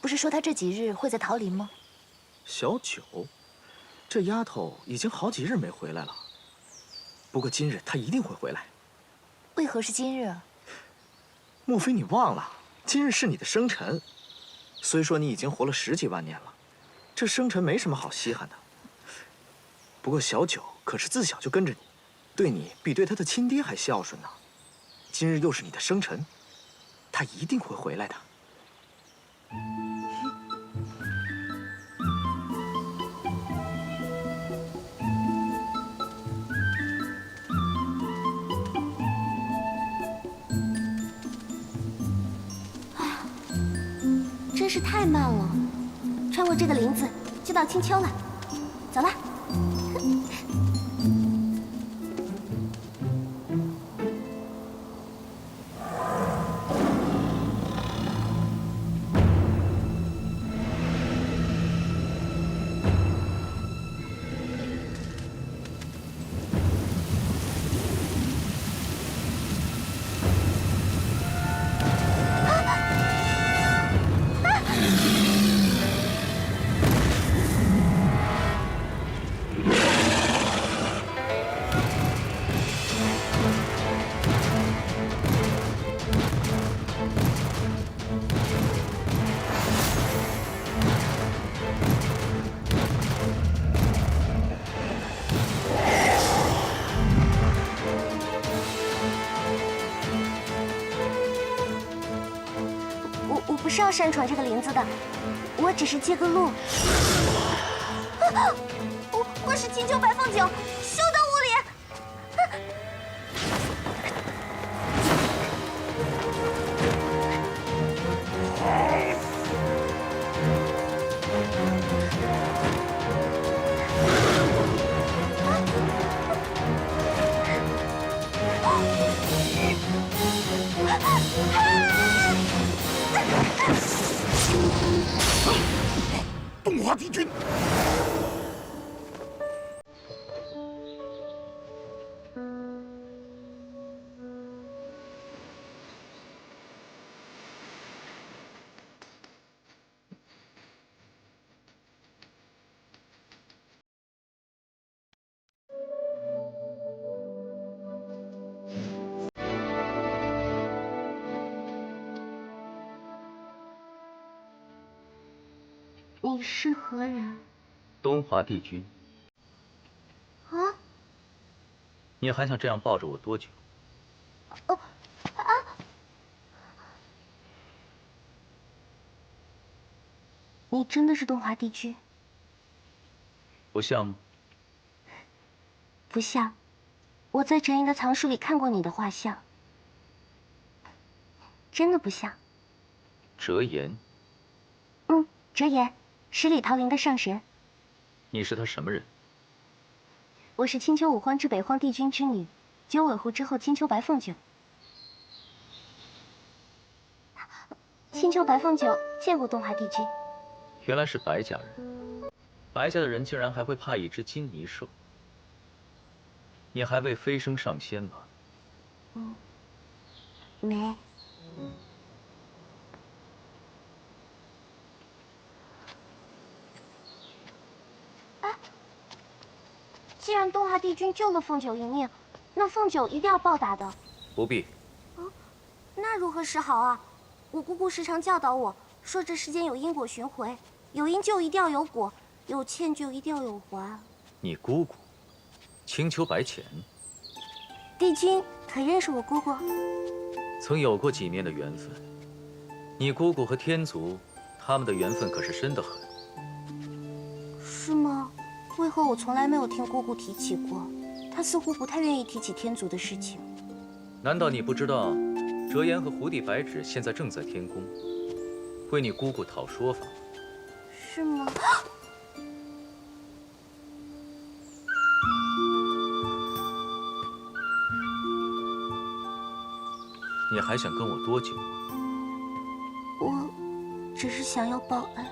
不是说她这几日会在桃林吗？小九，这丫头已经好几日没回来了。不过今日她一定会回来。为何是今日啊？莫非你忘了，今日是你的生辰？虽说你已经活了10几万年了，这生辰没什么好稀罕的。不过小九可是自小就跟着你，对你比对他的亲爹还孝顺呢。今日又是你的生辰，他一定会回来的。真是太慢了，穿过这个林子就到青丘了。走了。我不是要擅闯这个林子的，我只是借个路。我是青丘白凤九，休得无礼！东华帝君，你是何人？东华帝君。啊？你还想这样抱着我多久？你真的是东华帝君？不像吗？不像，我在哲言的藏书里看过你的画像，真的不像。哲言？哲言，十里桃林的上神。你是他什么人？我是青丘五荒之北荒帝君之女，九尾狐之后青丘白凤九。青丘白凤九见过东华帝君。原来是白家人。白家的人竟然还会怕一只金泥兽？你还未飞升上仙吧？没。既然东华帝君救了凤九一命，那凤九一定要报答的。不必。那如何是好啊？我姑姑时常教导我说，这世间有因果循环，有因就一定要有果，有欠就一定要有还。你姑姑，青丘白浅，帝君可认识我姑姑？曾有过几面的缘分。你姑姑和天族，他们的缘分可是深得很。是吗？为何我从来没有听姑姑提起过？她似乎不太愿意提起天族的事情。难道你不知道，哲言和胡帝白芷现在正在天宫，为你姑姑讨说法？是吗？你还想跟我多久？我只是想要报恩。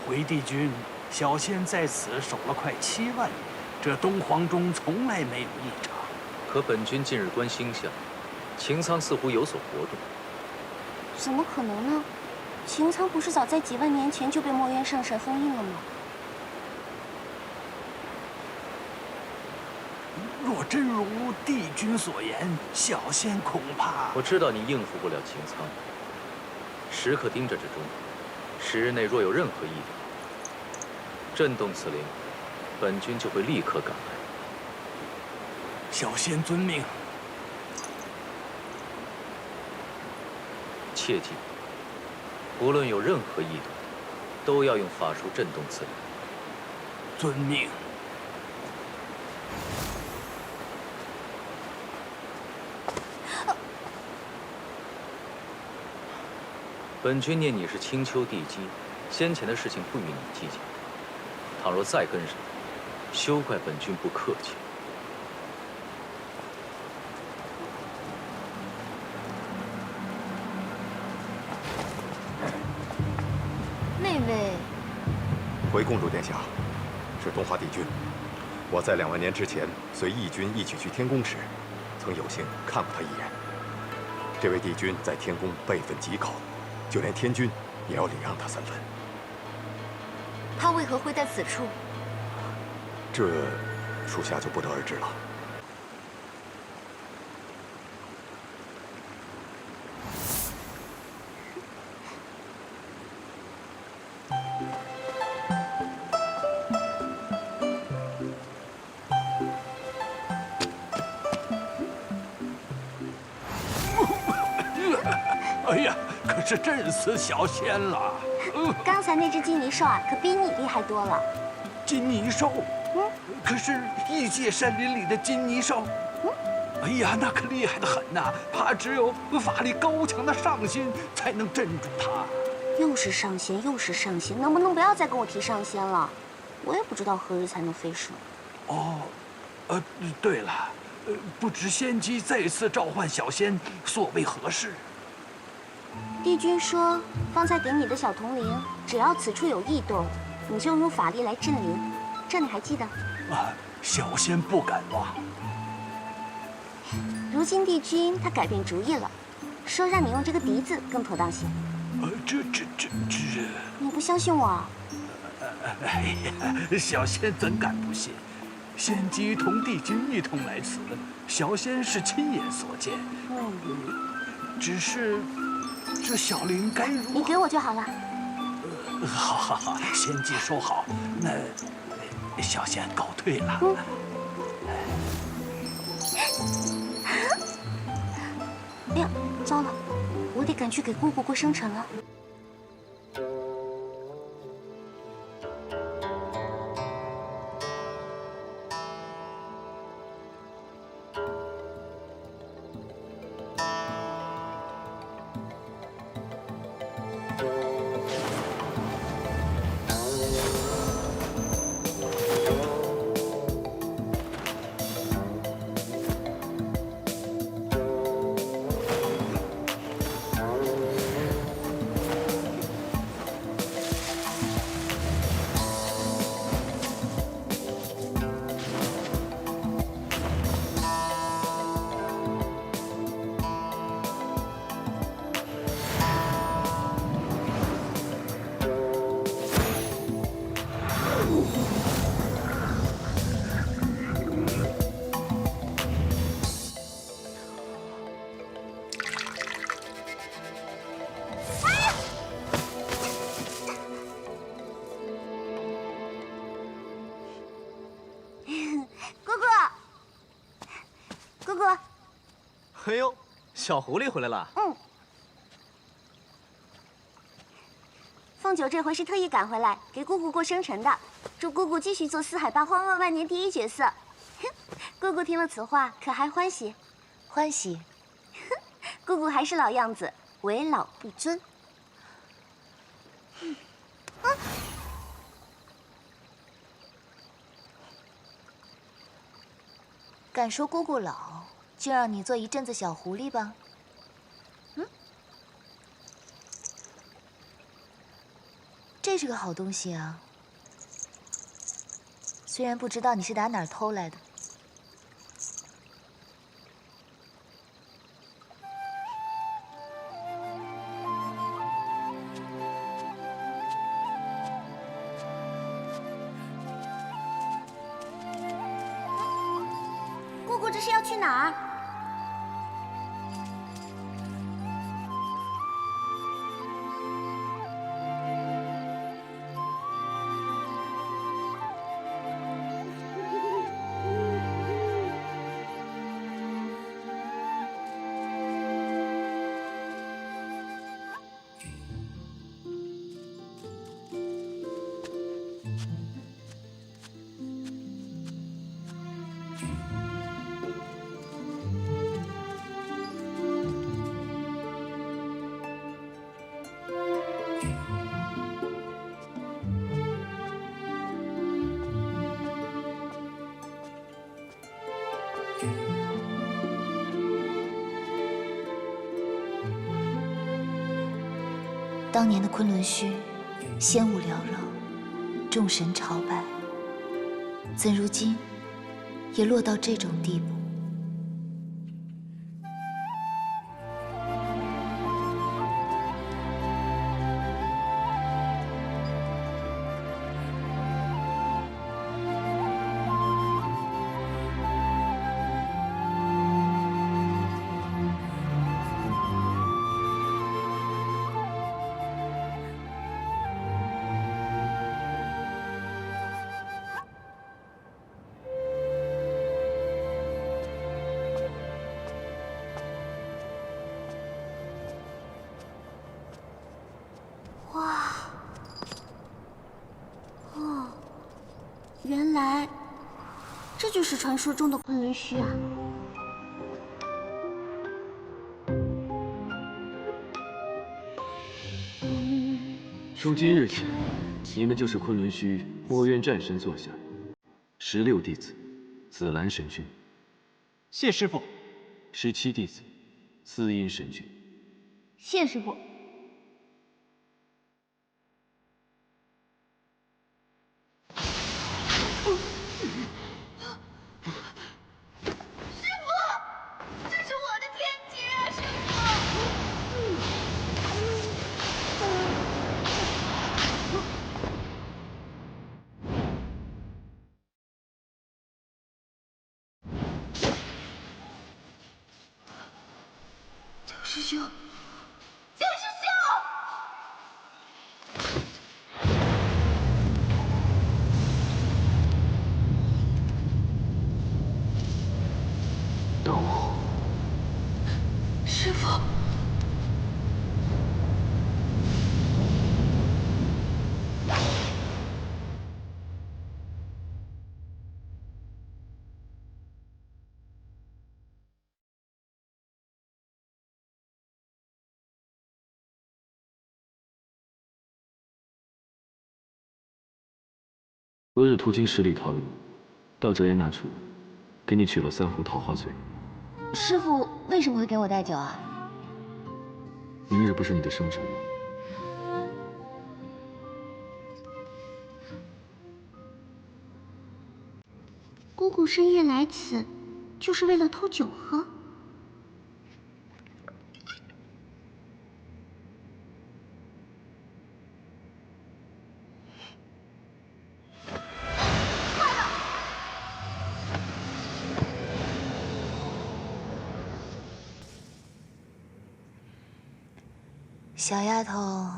回帝君，小仙在此守了快7万年，这东皇钟从来没有异常。可本君近日观星象，擎苍似乎有所活动。怎么可能呢？擎苍不是早在几万年前就被墨渊上神封印了吗？若真如帝君所言，小仙恐怕……我知道你应付不了擎苍，时刻盯着这钟，10日内若有任何异动，震动此灵，本君就会立刻赶来。小仙遵命。切记，无论有任何异动，都要用法术震动此灵。遵命。本君念你是青丘帝姬，先前的事情不与你计较。倘若再跟上，休怪本君不客气。那位，回公主殿下，是东华帝君。我在2万年之前随义军一起去天宫时，曾有幸看过他一眼。这位帝君在天宫辈分极高，就连天君也要礼让他3分。他为何会在此处？这，属下就不得而知了。哎呀，可是震死小仙了！刚才那只金泥兽啊，可比你厉害多了。金泥兽，可是异界山林里的金泥兽，哎呀，那可厉害得很呐！怕只有法力高强的上仙才能镇住它。又是上仙，又是上仙，能不能不要再跟我提上仙了？我也不知道何日才能飞升。哦，对了，不知仙姬再次召唤小仙，所为何事？帝君说，方才给你的小铜铃，只要此处有异动，你就用法力来镇灵，这你还记得？啊，小仙不敢忘。如今帝君他改变主意了，说让你用这个笛子更妥当些。这……你不相信我啊？哎呀，小仙怎敢不信？仙姬同帝君一同来此，小仙是亲眼所见。只是这小灵该如何？你给我就好了。好，仙姬说好。那小仙告退了。哎呀，糟了，我得赶去给姑姑过生辰了。哎呦，小狐狸回来了。凤九这回是特意赶回来给姑姑过生辰的，祝姑姑继续做四海八荒万万年第一角色。姑姑听了此话，可还欢喜？欢喜。姑姑还是老样子，为老不尊。敢说姑姑老，就让你做一阵子小狐狸吧。这是个好东西啊。虽然不知道你是打哪儿偷来的。姑姑这是要去哪儿？当年的昆仑虚，仙雾缭绕，众神朝拜，怎如今也落到这种地步？原来，这就是传说中的昆仑虚啊！从今日起，你们就是昆仑虚墨院战神座下16弟子，紫兰神君。谢师傅。17弟子，司阴神君。谢师傅。师兄，江师兄！等我。师傅。昨日途经十里桃林，到折颜那处，给你取了3壶桃花醉。师傅为什么会给我带酒啊？明日不是你的生辰吗？姑姑深夜来此，就是为了偷酒喝。小丫头，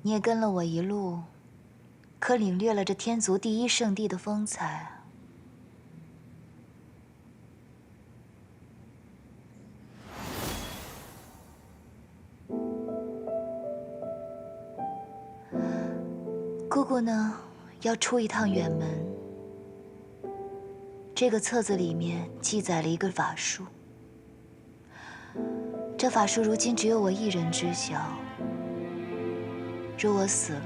你也跟了我一路，可领略了这天族第一圣地的风采。姑姑呢，要出一趟远门，这个册子里面记载了一个法术，这法术如今只有我一人知晓。若我死了，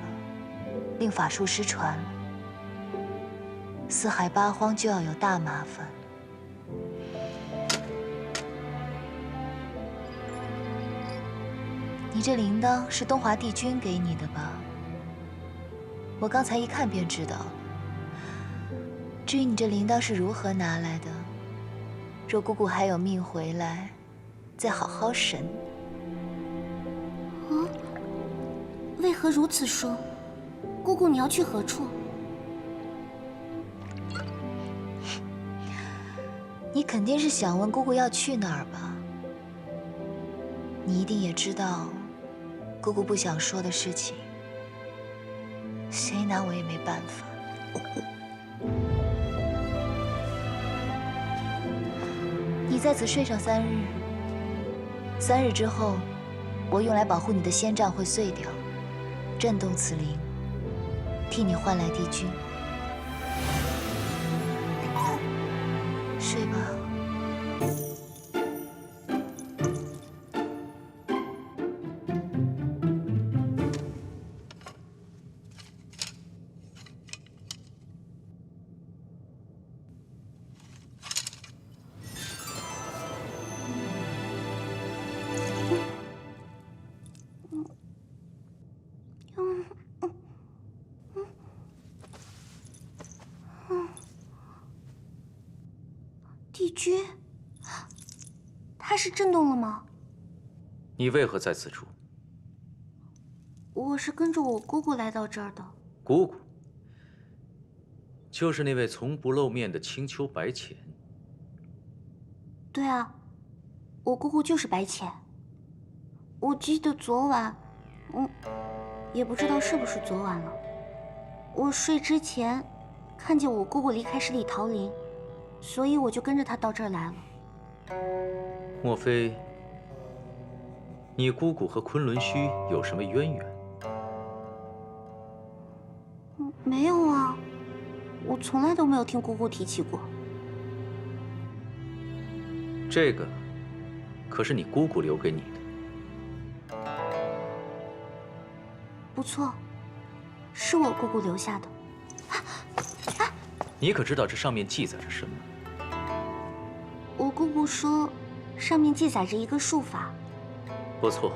令法术失传了，四海八荒就要有大麻烦。你这铃铛是东华帝君给你的吧？我刚才一看便知道了。至于你这铃铛是如何拿来的，若姑姑还有命回来，再好好审。为何如此说？姑姑，你要去何处？你肯定是想问姑姑要去哪儿吧？你一定也知道，姑姑不想说的事情，谁拿我也没办法。你在此睡上3日，3日之后，我用来保护你的仙杖会碎掉，震动此铃，替你换来帝君。睡吧。帝君，他是震动了吗？你为何在此处？我是跟着我姑姑来到这儿的。姑姑，就是那位从不露面的青丘白浅。对啊，我姑姑就是白浅。我记得昨晚，也不知道是不是昨晚了。我睡之前看见我姑姑离开十里桃林，所以我就跟着她到这儿来了。莫非你姑姑和昆仑虚有什么渊源？没有啊，我从来都没有听姑姑提起过。这个可是你姑姑留给你的。不错，是我姑姑留下的。你可知道这上面记载着什么？我姑姑说，上面记载着一个术法。不错，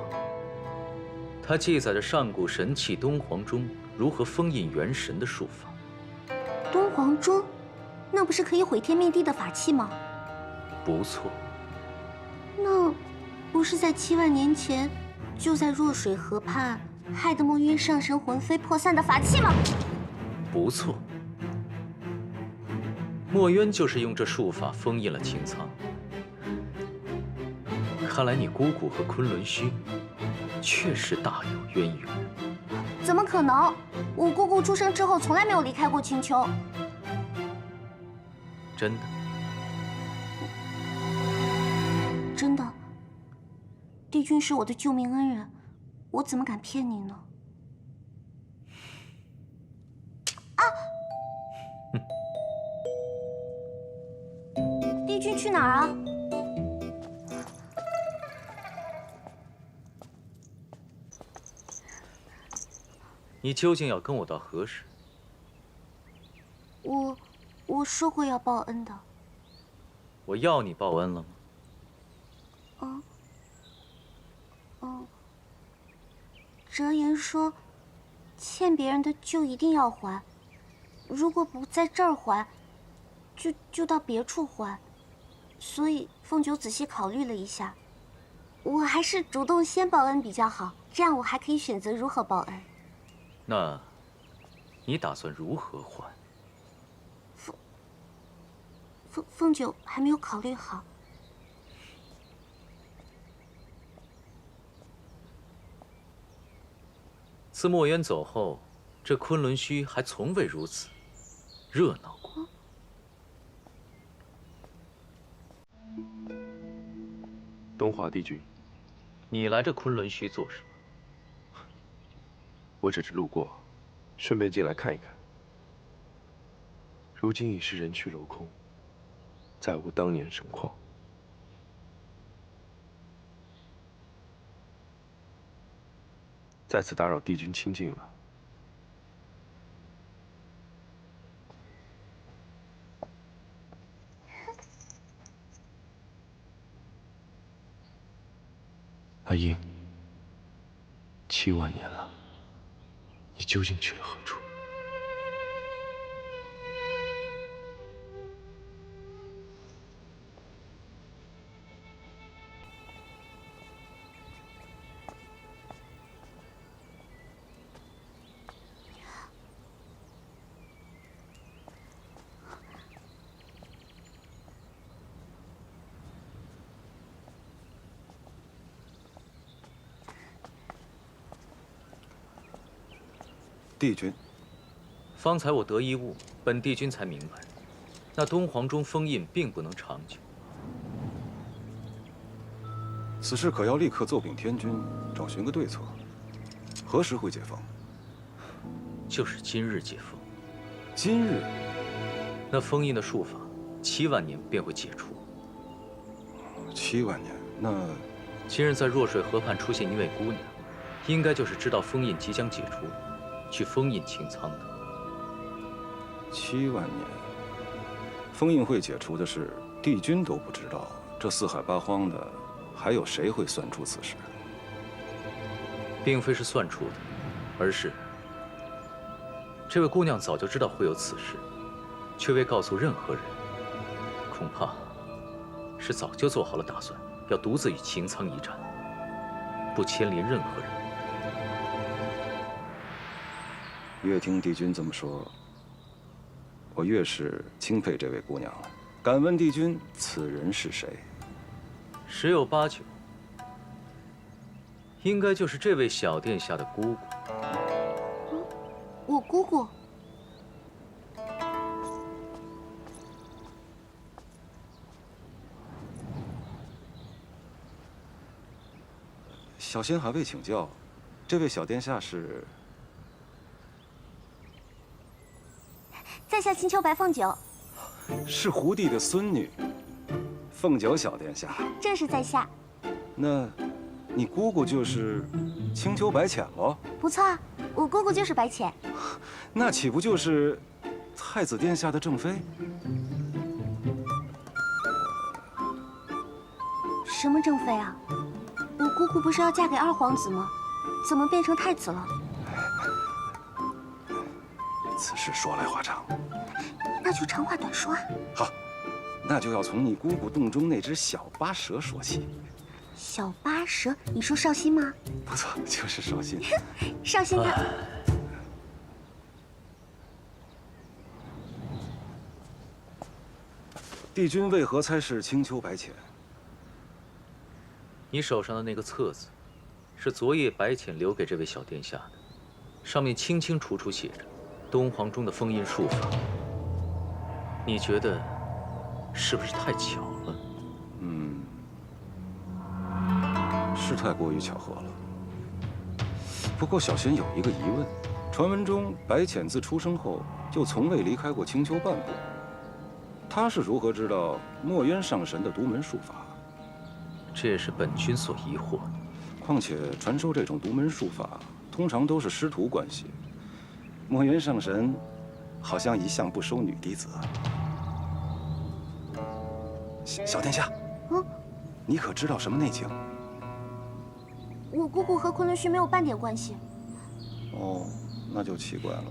它记载着上古神器敦煌钟如何封印元神的术法。敦煌钟，那不是可以毁天灭地的法器吗？不错。那不是在7万年前就在弱水河畔害得墨渊上神魂飞魄散的法器吗？不错。墨渊就是用这术法封印了青苍。看来你姑姑和昆仑虚确实大有渊源。怎么可能？我姑姑出生之后从来没有离开过青丘。真的？真的。帝君是我的救命恩人，我怎么敢骗你呢？帝君去哪儿啊？你究竟要跟我到何时？我说过要报恩的。我要你报恩了吗？哲言说，欠别人的就一定要还，如果不在这儿还，就到别处还。所以凤九仔细考虑了一下，我还是主动先报恩比较好，这样我还可以选择如何报恩。那，你打算如何还？凤九还没有考虑好。自墨渊走后，这昆仑虚还从未如此热闹过。东华帝君，你来这昆仑虚做什么？我只是路过，顺便进来看一看。如今已是人去楼空，再无当年盛况。再次打扰帝君清静了。阿英，7万年了，你究竟去了何处？帝君，方才我得一悟，本帝君才明白，那敦煌中封印并不能长久。此事可要立刻奏禀天君，找寻个对策。何时会解封？就是今日解封。今日？那封印的术法，7万年便会解除。7万年？那今日在弱水河畔出现一位姑娘，应该就是知道封印即将解除，去封印清仓的。7万年，封印会解除的事，帝君都不知道，这四海八荒的，还有谁会算出此事？并非是算出的，而是这位姑娘早就知道会有此事，却未告诉任何人。恐怕是早就做好了打算，要独自与擎苍一战，不牵连任何人。越听帝君这么说，我越是钦佩这位姑娘了。敢问帝君，此人是谁？十有八九，应该就是这位小殿下的姑姑。我姑姑。小仙还未请教，这位小殿下是？在下青丘白凤九。是胡帝的孙女，凤九小殿下。正是在下。那，你姑姑就是青丘白浅喽？不错啊，我姑姑就是白浅。那岂不就是太子殿下的正妃？什么正妃啊？我姑姑不是要嫁给二皇子吗？怎么变成太子了？此事说来话长。那就长话短说啊。好，那就要从你姑姑洞中那只小巴蛇说起。小巴蛇？你说绍兴吗？不错，就是绍兴。绍兴他。帝君为何猜是青丘白浅？你手上的那个册子，是昨夜白浅留给这位小殿下的，上面清清楚楚写着敦煌中的封印术法。你觉得是不是太巧了？是太过于巧合了。不过小仙有一个疑问：传闻中白浅自出生后就从未离开过青丘半步，他是如何知道墨渊上神的独门术法？这也是本君所疑惑的。况且传授这种独门术法，通常都是师徒关系。墨渊上神好像一向不收女弟子。小殿下，你可知道什么内情？我姑姑和昆仑虚没有半点关系。哦，那就奇怪了。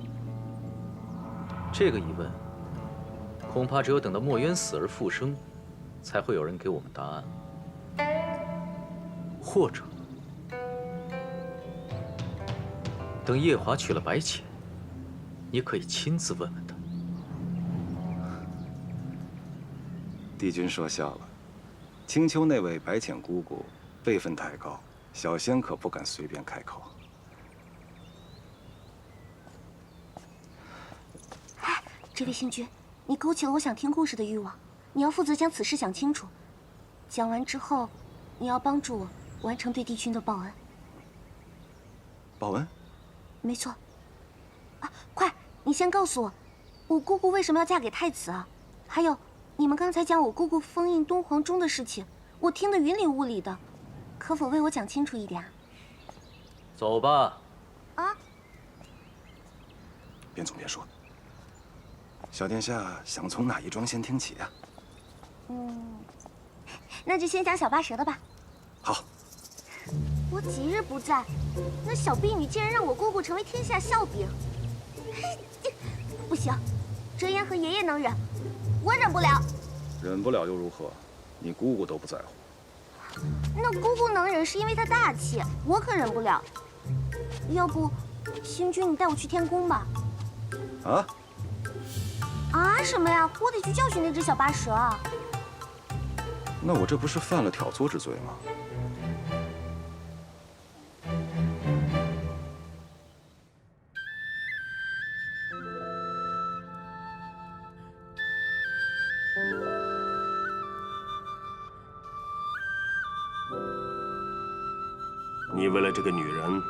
这个疑问，恐怕只有等到墨渊死而复生，才会有人给我们答案。或者，等夜华娶了白浅，你可以亲自问问他。帝君说笑了，青丘那位白浅姑姑辈分太高，小仙可不敢随便开口。哎，这位星君，你勾起了我想听故事的欲望，你要负责将此事想清楚。讲完之后，你要帮助我完成对帝君的报恩。报恩？没错。啊，快，你先告诉我，我姑姑为什么要嫁给太子啊？还有，你们刚才讲我姑姑封印东皇钟的事情，我听得云里雾里的，可否为我讲清楚一点？走吧。啊？边走边说。小殿下想从哪一桩先听起啊？那就先讲小八蛇的吧。好。我几日不在，那小婢女竟然让我姑姑成为天下笑柄。不行，折颜和爷爷能忍，我忍不了。忍不了又如何？你姑姑都不在乎。那姑姑能忍是因为她大气，我可忍不了。要不，星君你带我去天宫吧。啊？啊什么呀？我得去教训那只小八蛇啊！那我这不是犯了挑唆之罪吗？你为了这个女人，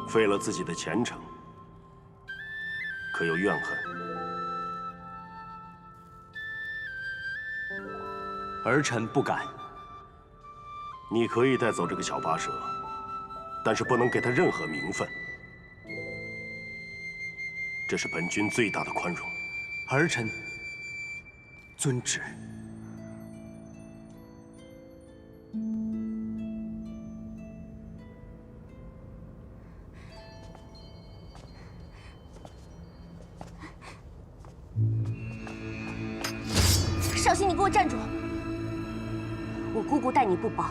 废了自己的前程，可有怨恨？儿臣不敢。你可以带走这个小八蛇，但是不能给他任何名分。这是本君最大的宽容，儿臣遵旨。少熙，你给我站住！我姑姑待你不薄，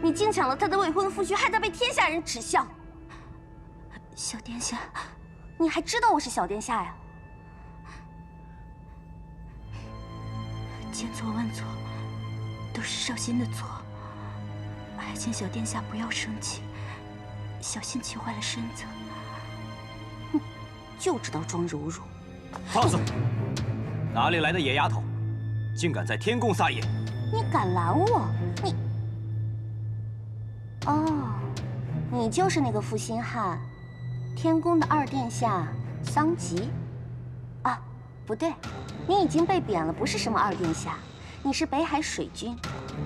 你竟抢了她的未婚夫婿，害她被天下人耻笑。小殿下，你还知道我是小殿下呀？千错万错，都是少卿的错，还请小殿下不要生气。小心气坏了身子。哼，就知道装柔弱。放肆！哪里来的野丫头，竟敢在天宫撒野！你敢拦我？你……哦，你就是那个负心汉，天宫的二殿下桑吉。啊，不对，你已经被贬了，不是什么二殿下，你是北海水君。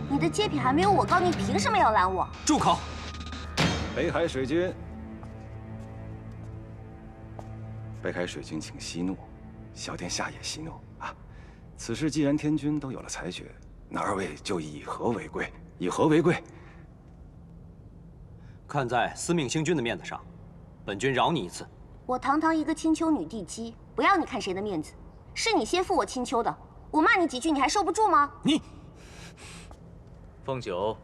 你的阶品还没有我高，你凭什么要拦我？住口！北海水君，北海水君，请息怒，小殿下也息怒啊。此事既然天君都有了裁决，那二位就以和为贵，以和为贵。看在司命星君的面子上，本君饶你一次。我堂堂一个青丘女帝姬，不要你看谁的面子，是你先负我青丘的，我骂你几句，你还受不住吗？你，凤九，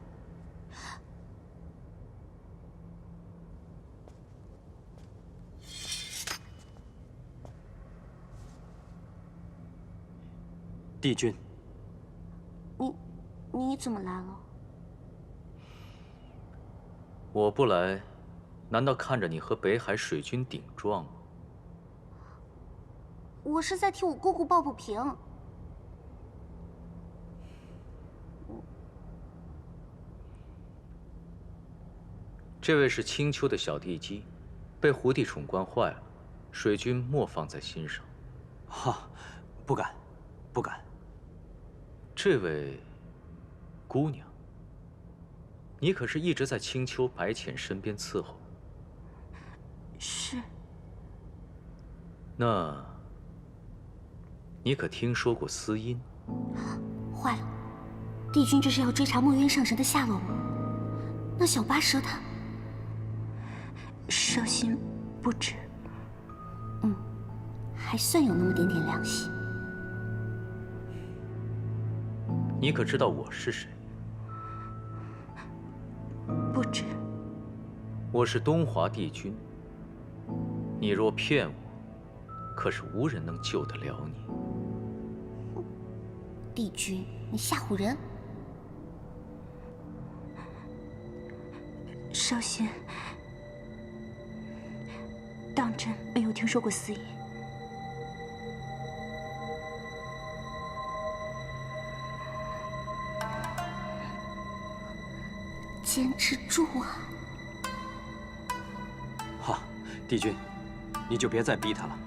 帝君，你怎么来了？我不来，难道看着你和北海水君顶撞吗？我是在替我姑姑抱不平。这位是青丘的小帝姬，被胡帝宠惯坏了，水君莫放在心上。哈，不敢，不敢。这位姑娘，你可是一直在青丘白浅身边伺候。是。那，你可听说过司音？坏了，帝君这是要追查墨渊上神的下落吗？那小八蛇他……少心不止，还算有那么点点良心。你可知道我是谁？不止。我是东华帝君。你若骗我，可是无人能救得了你。帝君，你吓唬人！少心，当真没有听说过司音。坚持住啊！哈，帝君，你就别再逼他了。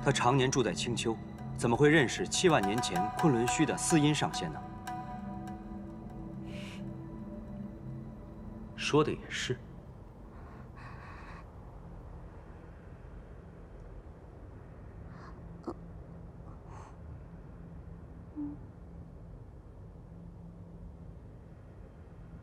他常年住在青丘，怎么会认识7万年前昆仑虚的四阴上仙呢？说的也是。